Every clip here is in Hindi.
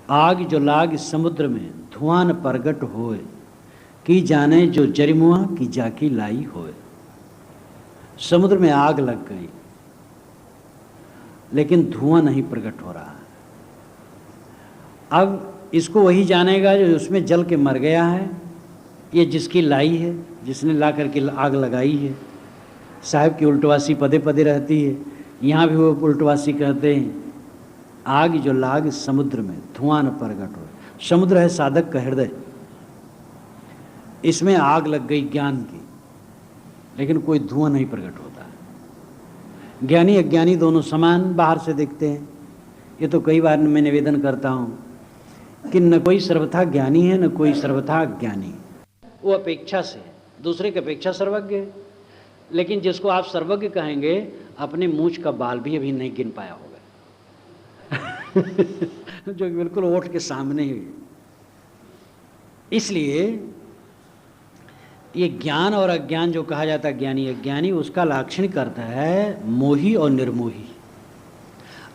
आग जो लाग समुद्र में धुआं न प्रगट होए, की जाने जो जरिमुआ की जाकी लाई होए। समुद्र में आग लग गई लेकिन धुआं नहीं प्रकट हो रहा। अब इसको वही जानेगा जो उसमें जल के मर गया है, ये जिसकी लाई है, जिसने ला करके आग लगाई है। साहब की उल्टवासी पदे पदे रहती है, यहाँ भी वो उल्टवासी कहते हैं आग जो लाग समुद्र में धुआं न प्रगट हो। समुद्र है साधक का हृदय, इसमें आग लग गई ज्ञान की, लेकिन कोई धुआं नहीं प्रकट होता। ज्ञानी अज्ञानी दोनों समान बाहर से दिखते हैं। ये तो कई बार मैं निवेदन करता हूँ कि न कोई सर्वथा ज्ञानी है न कोई सर्वथा अज्ञानी। वो अपेक्षा से दूसरे की अपेक्षा सर्वज्ञ है, लेकिन जिसको आप सर्वज्ञ कहेंगे अपने मूंछ का बाल भी अभी नहीं गिन पाया होगा जो बिल्कुल ओठ के सामने ही। इसलिए ये ज्ञान और अज्ञान जो कहा जाता है ज्ञानी अज्ञानी, उसका लाक्षणिक अर्थ है मोही और निर्मोही।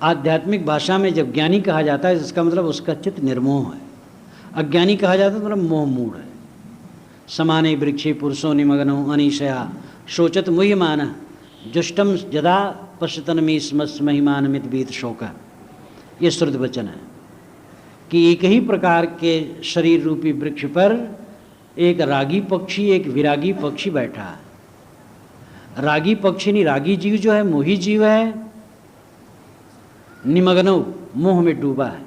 आध्यात्मिक भाषा में जब ज्ञानी कहा जाता है इसका मतलब उसका चित्त निर्मोह है। अज्ञानी कहा जाता है मतलब मोह मूढ़ है। समाने वृक्षे पुरुषो निमग्नो अनिशया शोचत मुह्यमान जुष्टम जदा पश्यतन में स्मस् महिमान मित बीत शोका। ये श्रुत वचन है कि एक ही प्रकार के शरीर रूपी वृक्ष पर एक रागी पक्षी एक विरागी पक्षी बैठा है। रागी पक्षी नहीं, रागी जीव जो है मोही जीव है, निमग्नो मोह में डूबा है,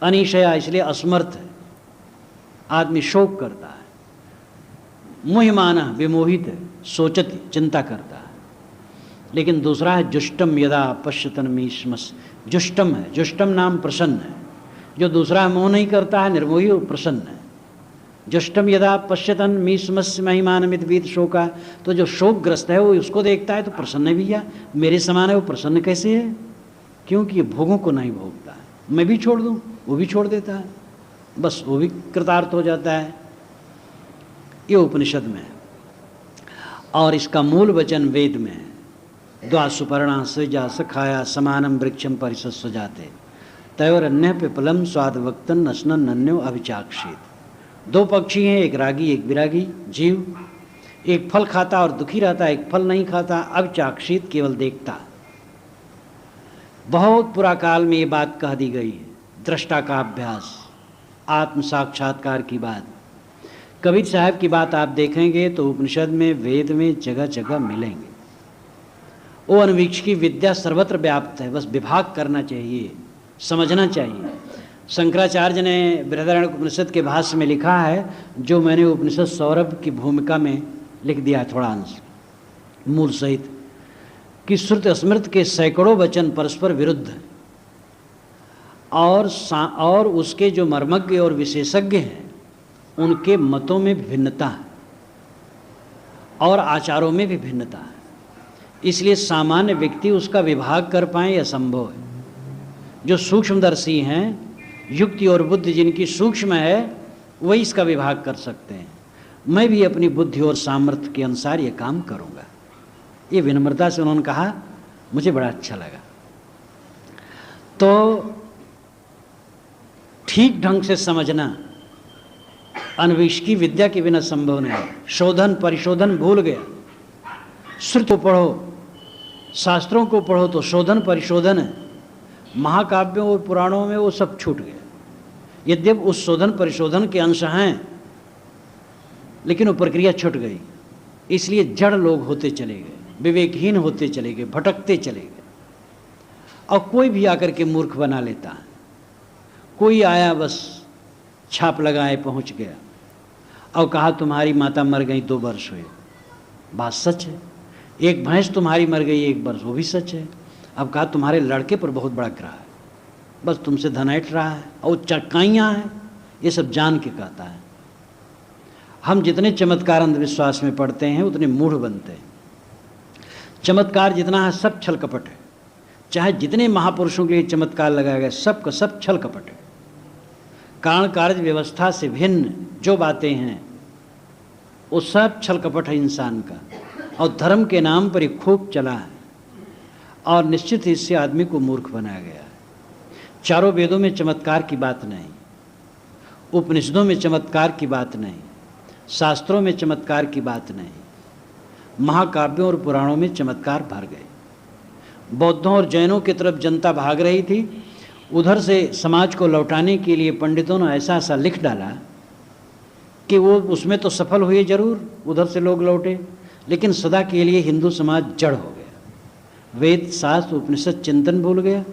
अनिशया इसलिए असमर्थ है, आदमी शोक करता है, मोहमाना विमोहित है, सोचत चिंता करता है। लेकिन दूसरा है जुष्टम यदा पश्यतन मीश्मस। जुष्टम है, जुष्टम नाम प्रसन्न है। जो दूसरा मोह नहीं करता है निर्मोही वो प्रसन्न है। जुष्टम यदा पश्यतन मीश्मस महिमान मित बीत शोका। तो जो शोकग्रस्त है वो उसको देखता है तो प्रसन्न है, भैया मेरे समान है, वो प्रसन्न कैसे है? क्योंकि ये भोगों को नहीं भोगता है। मैं भी छोड़ दूँ वो भी छोड़ देता है, बस वो भी कृतार्थ हो जाता है। ये उपनिषद में है और इसका मूल वचन वेद में है। द्वा सुपर्णा सृजा सखाया समानम वृक्षम परिसस्व जाते तयोर अन्य पिपलम स्वाद वक्तन नशनन नन्यो अभिचाक्षित। दो पक्षी हैं, एक रागी एक विरागी जीव। एक फल खाता और दुखी रहता, एक फल नहीं खाता, अभिचाक्षित केवल देखता। बहुत पुरा काल में ये बात कह दी गई है, दृष्टा का अभ्यास, आत्म साक्षात्कार की बात। कबीर साहब की बात आप देखेंगे तो उपनिषद में वेद में जगह जगह मिलेंगे। वो अनवीक्ष की विद्या सर्वत्र व्याप्त है, बस विभाग करना चाहिए, समझना चाहिए। शंकराचार्य ने बृहदारण्यक उपनिषद के भाष्य में लिखा है, जो मैंने उपनिषद सौरभ की भूमिका में लिख दिया है थोड़ा अंश मूल सहित, कि श्रुत स्मृत के सैकड़ों वचन परस्पर विरुद्ध हैं और उसके जो मर्मज्ञ और विशेषज्ञ हैं उनके मतों में भिन्नता है और आचारों में भी भिन्नता है। इसलिए सामान्य व्यक्ति उसका विभाग कर पाए यह असंभव है। जो सूक्ष्मदर्शी हैं, युक्ति और बुद्धि जिनकी सूक्ष्म है, वही इसका विभाग कर सकते हैं। मैं भी अपनी बुद्धि और सामर्थ्य के अनुसार ये काम करूँगा। ये विनम्रता से उन्होंने कहा, मुझे बड़ा अच्छा लगा। तो ठीक ढंग से समझना अन्वेष की विद्या के बिना संभव नहीं। शोधन परिशोधन भूल गया। श्रुत को पढ़ो, शास्त्रों को पढ़ो तो शोधन परिशोधन है। महाकाव्यों और पुराणों में वो सब छूट गया। यद्यप उस शोधन परिशोधन के अंश हैं, लेकिन वो प्रक्रिया छूट गई। इसलिए जड़ लोग होते चले गए, विवेकहीन होते चले गए, भटकते चले गए। और कोई भी आकर के मूर्ख बना लेता है। कोई आया बस छाप लगाए पहुंच गया और कहा तुम्हारी माता मर गई 2 वर्ष हुए। बात सच है। एक भैंस तुम्हारी मर गई 1 वर्ष, वो भी सच है। अब कहा तुम्हारे लड़के पर बहुत बड़ा ग्रह है, बस तुमसे धन ऐंठ रहा है और चरकाइयाँ हैं, ये सब जान के कहता है। हम जितने चमत्कार अंधविश्वास में पढ़ते हैं उतने मूढ़ बनते हैं। चमत्कार जितना है सब छल कपट है। चाहे जितने महापुरुषों के लिए चमत्कार लगाया गया, सब का सब छल कपट है। कारण कार्य व्यवस्था से भिन्न जो बातें हैं वो सब छल कपट है इंसान का, और धर्म के नाम पर ही खूब चला है और निश्चित इससे आदमी को मूर्ख बनाया गया है। चारों वेदों में चमत्कार की बात नहीं, उपनिषदों में चमत्कार की बात नहीं, शास्त्रों में चमत्कार की बात नहीं, महाकाव्यों और पुराणों में चमत्कार भर गए। बौद्धों और जैनों की तरफ जनता भाग रही थी, उधर से समाज को लौटाने के लिए पंडितों ने ऐसा ऐसा लिख डाला कि वो उसमें तो सफल हुए जरूर, उधर से लोग लौटे, लेकिन सदा के लिए हिंदू समाज जड़ हो गया। वेद शास्त्र उपनिषद चिंतन भूल गया।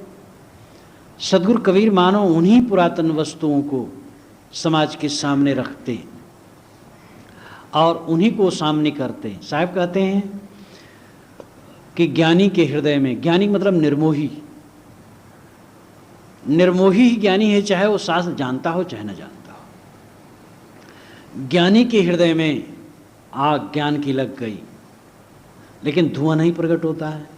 सदगुरु कबीर मानो उन्हीं पुरातन वस्तुओं को समाज के सामने रखते हैं और उन्हीं को सामने करते हैं। साहब कहते हैं कि ज्ञानी के हृदय में, ज्ञानी मतलब निर्मोही, निर्मोही ही ज्ञानी है, चाहे वो शास्त्र जानता हो चाहे न जानता हो। ज्ञानी के हृदय में आग ज्ञान की लग गई, लेकिन धुआं नहीं प्रकट होता है।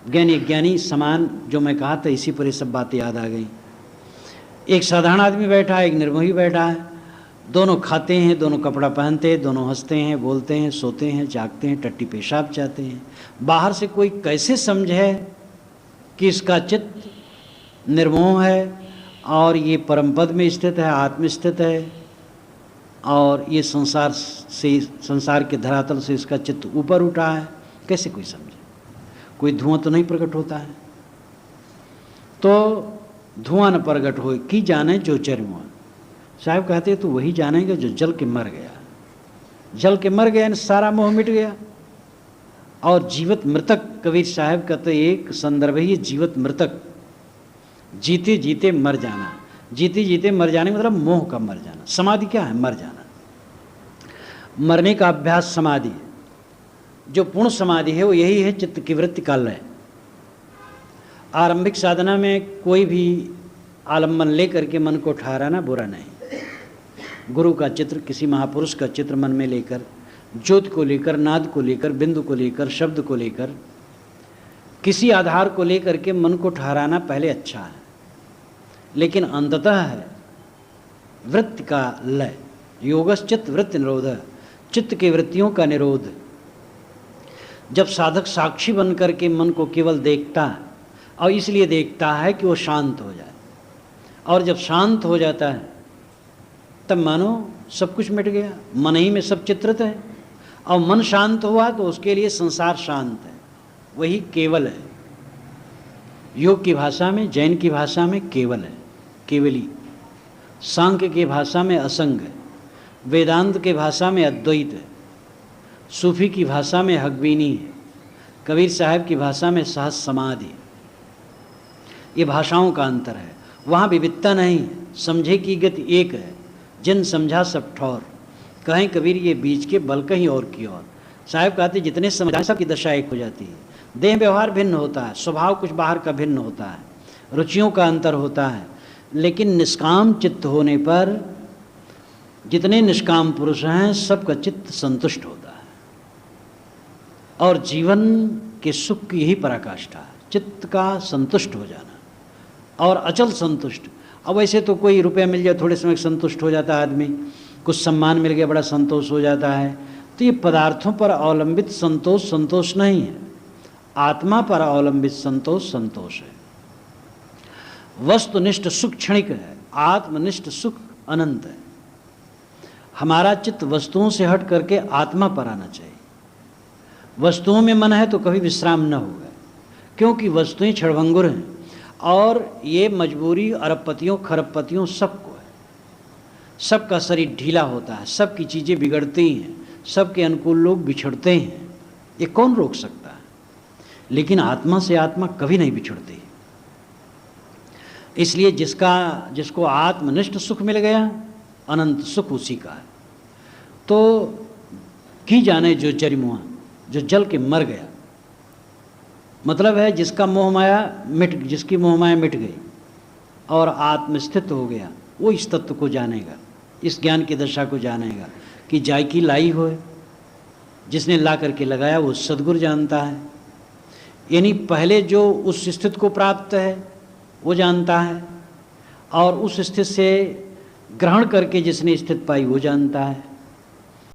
ज्ञानी ज्ञानी समान, जो मैं कहा था, इसी पर ये सब बातें याद आ गई। एक साधारण आदमी बैठा है, एक निर्मोही बैठा है, दोनों खाते हैं, दोनों कपड़ा पहनते हैं, दोनों हंसते हैं, बोलते हैं, सोते हैं, जागते हैं, टट्टी पेशाब चाहते हैं। बाहर से कोई कैसे समझे कि इसका चित्त निर्मोह है और ये परम पद में स्थित है, आत्म स्थित है, और ये संसार से, संसार के धरातल से इसका चित्त ऊपर उठा है? कैसे कोई समझे? कोई धुआं तो नहीं प्रकट होता है। तो धुआं न प्रकट हो कि जाने जो चरमुआ। साहब कहते तो वही जानेंगे जो जल के मर गया। जल के मर गया, सारा मोह मिट गया। और जीवित मृतक, कबीर साहब कहते एक संदर्भ है ये, जीवित मृतक, जीते जीते मर जाना। जीते जीते मर जाने मतलब मोह का मर जाना। समाधि क्या है? मर जाना। मरने का अभ्यास समाधि है। जो पूर्ण समाधि है वो यही है, चित्त की वृत्ति का लय। आरंभिक साधना में कोई भी आलम्बन लेकर के मन को ठहराना बुरा नहीं। गुरु का चित्र, किसी महापुरुष का चित्र मन में लेकर, ज्योति को लेकर, नाद को लेकर, बिंदु को लेकर, शब्द को लेकर, किसी आधार को लेकर के मन को ठहराना पहले अच्छा है, लेकिन अंततः है वृत्ति का लय। योगश्चित्त वृत्ति निरोध, चित्त की वृत्तियों का निरोध। जब साधक साक्षी बन करके मन को केवल देखता है, और इसलिए देखता है कि वो शांत हो जाए, और जब शांत हो जाता है तब मानो सब कुछ मिट गया, मन ही में सब चित्रित है। और मन शांत हुआ तो उसके लिए संसार शांत है, वही केवल है। योग की भाषा में, जैन की भाषा में केवल है, केवली। सांख्य की भाषा में असंग है, वेदांत के भाषा में अद्वैत है, सूफी की भाषा में हकबीनी है, कबीर साहब की भाषा में सहज समाधि है। ये भाषाओं का अंतर है, वहाँ विविधता नहीं है। समझे की गति एक है, जिन समझा सब ठौर। कहें कबीर ये बीच के बल कहीं और की ओर। साहब कहते जितने समझाए सबकी दशा एक हो जाती है। देह व्यवहार भिन्न होता है, स्वभाव कुछ बाहर का भिन्न होता है, रुचियों का अंतर होता है, लेकिन निष्काम चित्त होने पर जितने निष्काम पुरुष हैं सबका चित्त संतुष्ट होता है। और जीवन के सुख की यही पराकाष्ठा है, चित्त का संतुष्ट हो जाना, और अचल संतुष्ट। अब वैसे तो कोई रुपया मिल जाए थोड़े समय संतुष्ट हो जाता है आदमी, कुछ सम्मान मिल गया बड़ा संतोष हो जाता है। तो ये पदार्थों पर अवलंबित संतोष संतोष नहीं है, आत्मा पर अवलंबित संतोष संतोष है। वस्तुनिष्ठ सुख क्षणिक है, आत्मनिष्ठ सुख अनंत है। हमारा चित्त वस्तुओं से हट करके आत्मा पर आना चाहिए। वस्तुओं में मन है तो कभी विश्राम न होगा, क्योंकि वस्तुएं क्षणभंगुर हैं, और ये मजबूरी अरबपतियों खरबपतियों सबको है। सबका शरीर ढीला होता है, सबकी चीज़ें बिगड़ती हैं, सबके अनुकूल लोग बिछड़ते हैं। ये कौन रोक सकता है? लेकिन आत्मा से आत्मा कभी नहीं बिछड़ती। इसलिए जिसको आत्मनिष्ठ सुख मिल गया, अनंत सुख उसी का है। तो की जाने जो चरिमुआ, जो जल के मर गया, मतलब है जिसका मोह माया जिसकी मोह माया मिट गई और आत्मस्थित हो गया, वो इस तत्व को जानेगा, इस ज्ञान की दशा को जानेगा कि जायकी लाई हो, जिसने ला करके लगाया वो सद्गुरु जानता है। यानी पहले जो उस स्थिति को प्राप्त है वो जानता है, और उस स्थिति से ग्रहण करके जिसने स्थिति पाई वो जानता है।